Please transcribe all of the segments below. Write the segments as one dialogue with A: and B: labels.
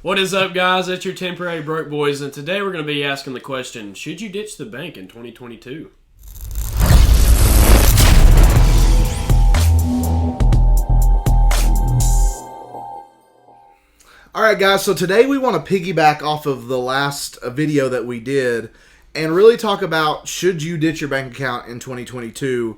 A: What is up, guys? It's your temporary broke boys, and today we're going to be asking the question, should you ditch the bank in 2022?
B: Alright guys, so today we want to piggyback off of the last video that we did and really talk about should you ditch your bank account in 2022.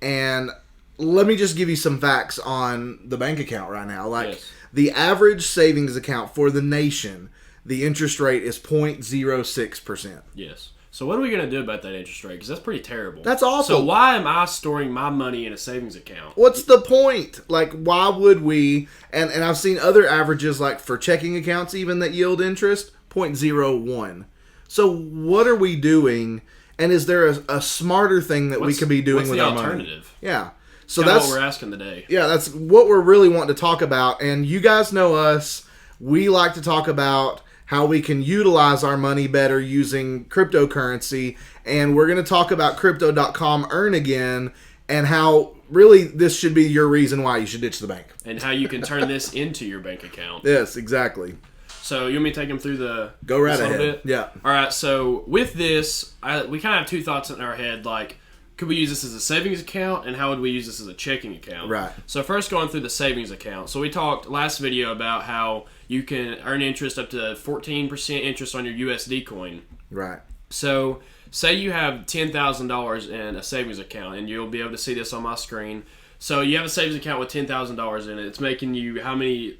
B: And let me just give you some facts on the bank account right now. The average savings account for the nation, the interest rate is 0.06%.
A: Yes. So what are we going to do about that interest rate? Because that's pretty terrible.
B: That's awful.
A: So why am I storing my money in a savings account?
B: What's the point? Like, why would we? And I've seen other averages, like for checking accounts even, that yield interest, 0.01. So what are we doing? And is there a smarter thing that we could be doing with our money? What's the alternative? Yeah. So that's
A: what we're asking today.
B: Yeah, that's what we're really wanting to talk about. And you guys know us. We like to talk about how we can utilize our money better using cryptocurrency. And we're going to talk about Crypto.com Earn Again and how really this should be your reason why you should ditch the bank.
A: And how you can turn this into your bank account.
B: Yes, exactly.
A: So you want me to take them through the...
B: Go right ahead.
A: Bit?
B: Yeah.
A: All right, so with this, we kind of have two thoughts in our head. Like, could we use this as a savings account, and how would we use this as a checking account?
B: Right.
A: So first, going through the savings account. So we talked last video about how you can earn interest up to 14% interest on your USD coin.
B: Right.
A: So say you have $10,000 in a savings account, and you'll be able to see this on my screen. So you have a savings account with $10,000 in it. It's making you how many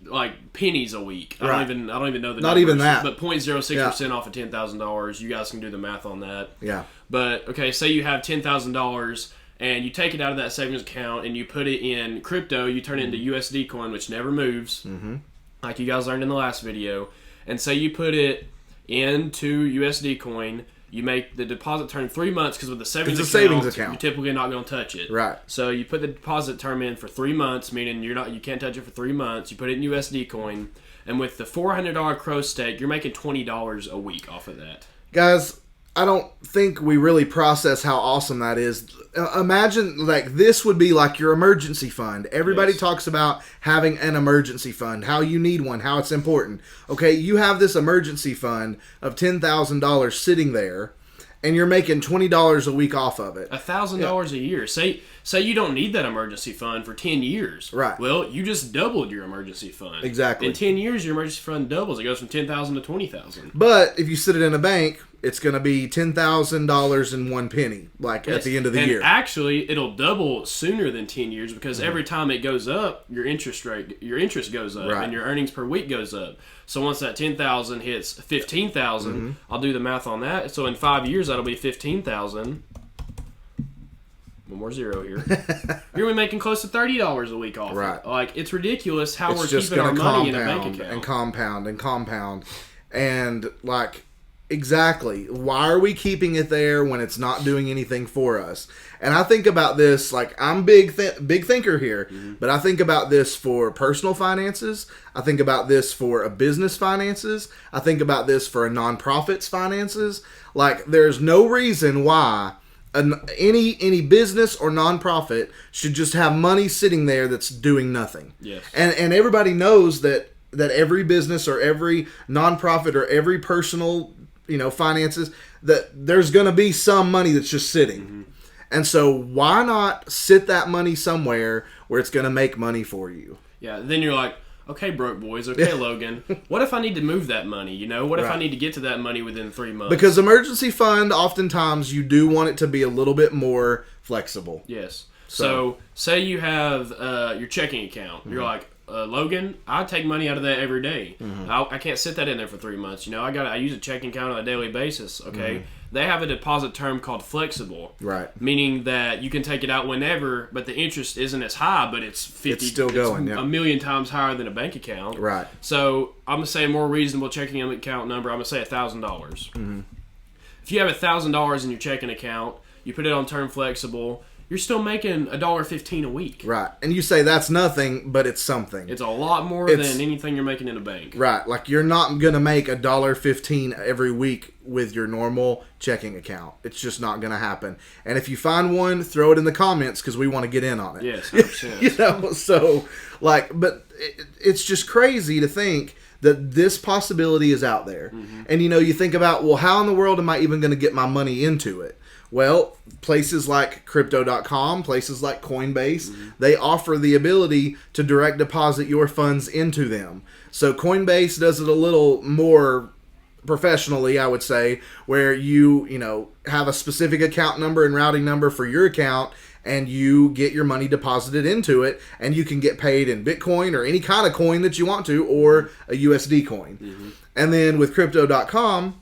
A: pennies a week? I don't even know the numbers.
B: Not even that.
A: But 0.06% off of $10,000. You guys can do the math on that.
B: Yeah.
A: But okay, say you have $10,000 and you take it out of that savings account and you put it in crypto. You turn it into USD coin, which never moves, like you guys learned in the last video. And say you put it into USD coin. You make the deposit term 3 months because with the savings account, you're typically not going to touch it.
B: Right.
A: So you put the deposit term in for 3 months, meaning you can't touch it for 3 months. You put it in USD coin, and with the $400 crow stake, you're making $20 a week off of that.
B: Guys, I don't think we really process how awesome that is. Imagine, this would be like your emergency fund. Everybody talks about having an emergency fund, how you need one, how it's important. Okay, you have this emergency fund of $10,000 sitting there, and you're making $20 a week off of it.
A: $1,000 a year. Say you don't need that emergency fund for 10 years.
B: Right.
A: Well, you just doubled your emergency fund.
B: Exactly.
A: In 10 years, your emergency fund doubles. It goes from $10,000 to $20,000.
B: But if you sit it in a bank, it's going to be $10,000 and 1 penny, at the end of the year.
A: Actually, it'll double sooner than 10 years because every time it goes up, your interest goes up, and your earnings per week goes up. So once that $10,000 hits $15,000, I'll do the math on that. So in 5 years, that'll be $15,000. One more zero here. You're going to be making close to $30 a week off.
B: Right.
A: It's ridiculous how we're keeping our money in a bank account.
B: And compound and compound. And exactly. Why are we keeping it there when it's not doing anything for us? And I think about this, I'm big thinker here, but I think about this for personal finances. I think about this for a business finances. I think about this for a nonprofit's finances. There's no reason why any business or nonprofit should just have money sitting there that's doing nothing.
A: Yes.
B: And everybody knows that every business or every nonprofit or every personal finances, that there's going to be some money that's just sitting. And so why not sit that money somewhere where it's going to make money for you?
A: Yeah, then you're like, okay, broke boys, okay, Logan, what if I need to move that money? What if I need to get to that money within 3 months?
B: Because emergency fund, oftentimes you do want it to be a little bit more flexible.
A: Yes. So say you have your checking account. You're like, Logan, I take money out of that every day. I can't sit that in there for 3 months. I use a checking account on a daily basis. Okay, they have a deposit term called flexible,
B: right?
A: Meaning that you can take it out whenever, but the interest isn't as high, but it's
B: still going,
A: a million times higher than a bank account,
B: right?
A: So I'm gonna say a more reasonable checking account number. I'm gonna say $1,000. If you have $1,000 in your checking account, you put it on term flexible. You're still making $1.15 a week.
B: Right. And you say that's nothing, but it's something.
A: It's a lot more than anything you're making in a bank.
B: Right. You're not going to make $1.15 every week with your normal checking account. It's just not going to happen. And if you find one, throw it in the comments because we want to get in on it.
A: Yes, 100%.
B: But it's just crazy to think that this possibility is out there. And you think about, well, how in the world am I even going to get my money into it? Well, places like Crypto.com, places like Coinbase, they offer the ability to direct deposit your funds into them. So Coinbase does it a little more professionally, I would say, where you have a specific account number and routing number for your account, and you get your money deposited into it, and you can get paid in Bitcoin or any kind of coin that you want to, or a USD coin. And then with Crypto.com,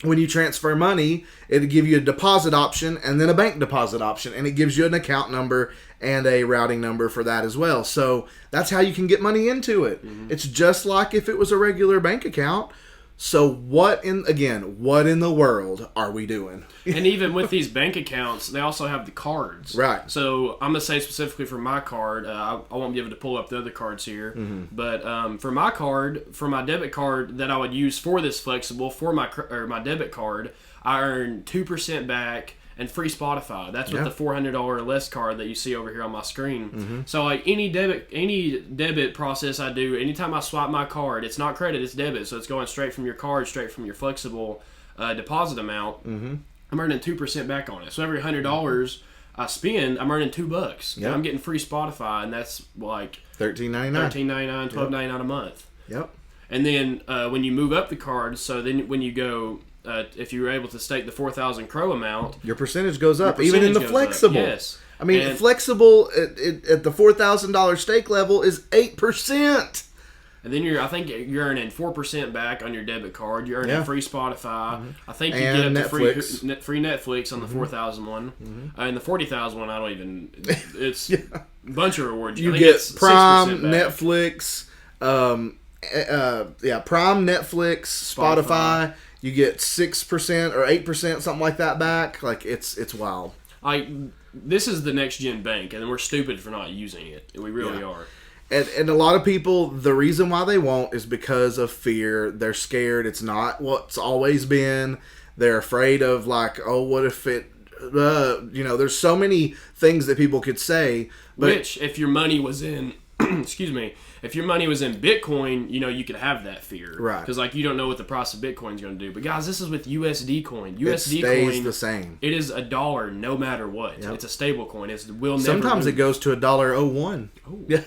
B: when you transfer money, it'll give you a deposit option and then a bank deposit option, and it gives you an account number and a routing number for that as well. So that's how you can get money into it. It's just like if it was a regular bank account. So what in the world are we doing?
A: And even with these bank accounts, they also have the cards.
B: Right.
A: So I'm going to say specifically for my card, I won't be able to pull up the other cards here, but for my card, for my debit card that I would use for this flexible, for my debit card, I earn 2% back and free Spotify. That's with the $400 or less card that you see over here on my screen. So like any debit process I do, anytime I swipe my card, it's not credit, it's debit. So it's going straight from your card, straight from your flexible deposit amount. I'm earning 2% back on it. So every $100 I spend, I'm earning $2. And I'm getting free Spotify, and that's like
B: $13.99,
A: $12.99 a month.
B: Yep.
A: And then when you move up the card, so then when you go, if you were able to stake the 4,000 Crow amount,
B: your percentage goes up, even in the flexible.
A: Yes.
B: I mean, flexible at the $4,000 stake level is 8%.
A: And then I think you're earning 4% back on your debit card. You're earning free Spotify. I think you
B: and
A: get up
B: Netflix.
A: to free Netflix on the 4,000 one. And the 40,000 one, I don't even. It's a bunch of rewards.
B: You get Prime, Netflix, Prime, Netflix, Spotify. You get 6% or 8%, something like that back. Like it's wild.
A: This is the next gen bank, and we're stupid for not using it. We really are.
B: And a lot of people, the reason why they won't is because of fear. They're scared. It's not what's always been. They're afraid of what if it, there's so many things that people could say. But
A: which, if your money was in, excuse me, if your money was in Bitcoin, you could have that fear.
B: Right.
A: Because, you don't know what the price of Bitcoin is going to do. But, guys, this is with USD coin. USD
B: it stays
A: coin,
B: the same.
A: It is $1 no matter what. Yep. It's a stable coin.
B: Sometimes it goes to $1.01.
A: Oh.
B: Yeah.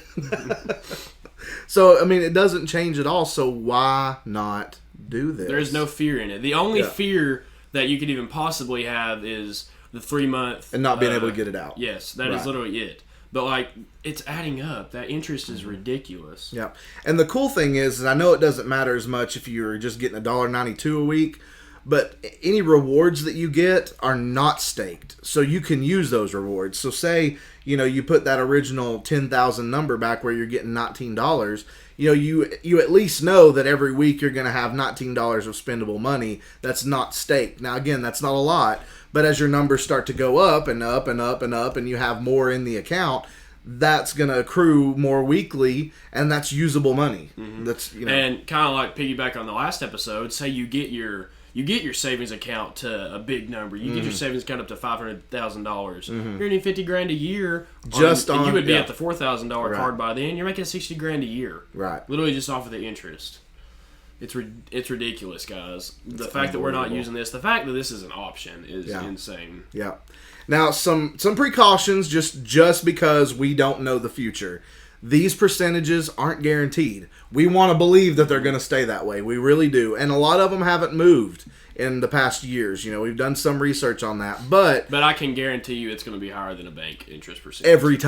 B: So, I mean, it doesn't change at all. So, why not do this?
A: There's no fear in it. The only fear that you could even possibly have is the 3-month.
B: And not being able to get it out.
A: Yes, that is literally it. But, it's adding up. That interest is ridiculous.
B: Yeah. And the cool thing is I know it doesn't matter as much if you're just getting $1.92 a week, but any rewards that you get are not staked. So you can use those rewards. So say, you put that original 10,000 number back where you're getting $19, you at least know that every week you're going to have $19 of spendable money that's not staked. Now, again, that's not a lot. But as your numbers start to go up and up and up and up, and you have more in the account, that's going to accrue more weekly, and that's usable money. That's
A: and kind of like piggyback on the last episode. Say you get your savings account to a big number. You get your savings account up to $500,000. You're earning $50,000 a year. And you would be at the $4,000 card by then. You're making $60,000 a year.
B: Right.
A: Literally just off of the interest. It's ridiculous, guys. The fact that we're not using this, the fact that this is an option is insane.
B: Yeah. Now, some precautions just because we don't know the future. These percentages aren't guaranteed. We want to believe that they're going to stay that way. We really do. And a lot of them haven't moved in the past years. We've done some research on that. But
A: I can guarantee you it's going to be higher than a bank interest percentage.
B: Every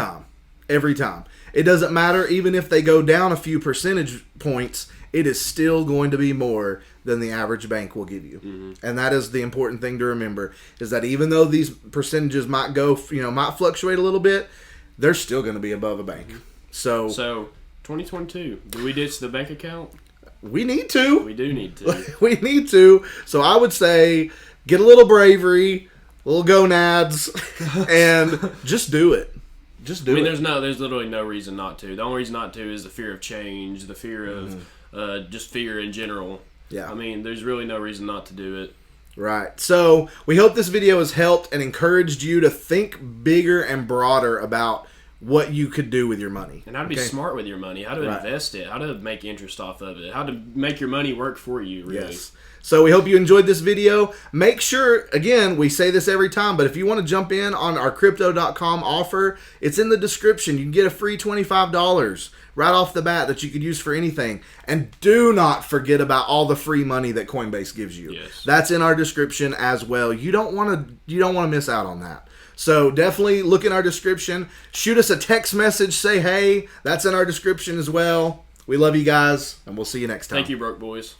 B: time. It doesn't matter. Even if they go down a few percentage points, it is still going to be more than the average bank will give you. And that is the important thing to remember, is that even though these percentages might might fluctuate a little bit, they're still going to be above a bank. So
A: 2022, do we ditch the bank account?
B: We need to.
A: We do need to.
B: We need to. So I would say get a little bravery, little gonads, and just do it. Just do it.
A: There's literally no reason not to. The only reason not to is the fear of change, the fear of just fear in general.
B: Yeah.
A: There's really no reason not to do it.
B: Right. So we hope this video has helped and encouraged you to think bigger and broader about what you could do with your money.
A: And how to be smart with your money, how to invest it, how to make interest off of it, how to make your money work for you, really.
B: Yes. So we hope you enjoyed this video. Make sure, again, we say this every time, but if you want to jump in on our Crypto.com offer, it's in the description. You can get a free $25 right off the bat that you could use for anything. And do not forget about all the free money that Coinbase gives you.
A: Yes.
B: That's in our description as well. You don't want to miss out on that. So definitely look in our description. Shoot us a text message. Say hey. That's in our description as well. We love you guys, and we'll see you next time.
A: Thank you, broke boys.